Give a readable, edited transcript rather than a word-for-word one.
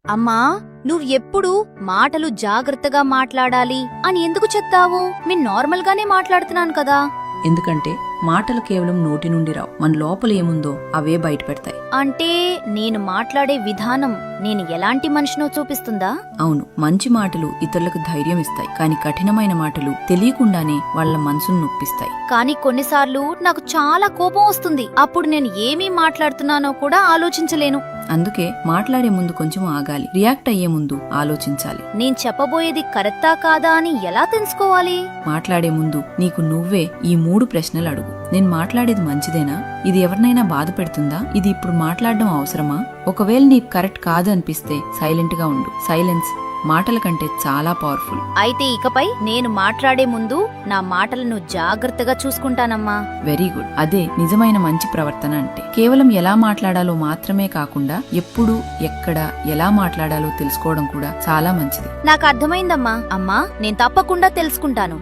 అమ్మా, నువ్వెప్పుడు మాటలు జాగ్రత్తగా మాట్లాడాలి అని ఎందుకు చెప్తావు? నేను నార్మల్ గానే మాట్లాడుతున్నాను కదా. ఎందుకంటే మాటలు కేవలం నోటి నుండి రావు, మన లోపల ఏముందో అవే బయట పెడతాయి. అంటే నేను మాట్లాడే విధానం నేను ఎలాంటి మనిషినో చూపిస్తుందా? అవును, మంచి మాటలు ఇతరులకు ధైర్యం ఇస్తాయి, కానీ కఠినమైన మాటలు తెలియకుండానే వాళ్ళ మనసును నొప్పిస్తాయి. కానీ కొన్నిసార్లు నాకు చాలా కోపం వస్తుంది. అప్పుడు నేను ఏమీ మాట్లాడుతున్నానో కూడా ఆలోచించలేను. అందుకే మాట్లాడే ముందు కొంచెం ఆగాలి, రియాక్ట్ అయ్యే ముందు ఆలోచించాలి. నేను చెప్పబోయేది కరెక్టా కాదా అని ఎలా తెలుసుకోవాలి? మాట్లాడే ముందు నీకు నువ్వే ఈ 3 ప్రశ్నలు అడుగు. నేను మాట్లాడేది మంచిదేనా? ఇది ఎవరినైనా బాధ పెడుతుందా? ఇది ఇప్పుడు మాట్లాడడం అవసరమా? ఒకవేళ నీకు కరెక్ట్ కాదు అనిపిస్తే సైలెంట్ గా ఉండు. సైలెన్స్ మాటల కంటే చాలా పవర్ఫుల్. అయితే ఇకపై నేను మాట్లాడే ముందు నా మాటలను జాగ్రత్తగా చూసుకుంటానమ్మా. Very good. అదే నిజమైన మంచి ప్రవర్తన అంటే. కేవలం ఎలా మాట్లాడాలో మాత్రమే కాకుండా ఎప్పుడు, ఎక్కడ, ఎలా మాట్లాడాలో తెలుసుకోవడం కూడా చాలా మంచిది. నాకు అర్థమైందమ్మా. అమ్మా, నేను తప్పకుండా తెలుసుకుంటాను.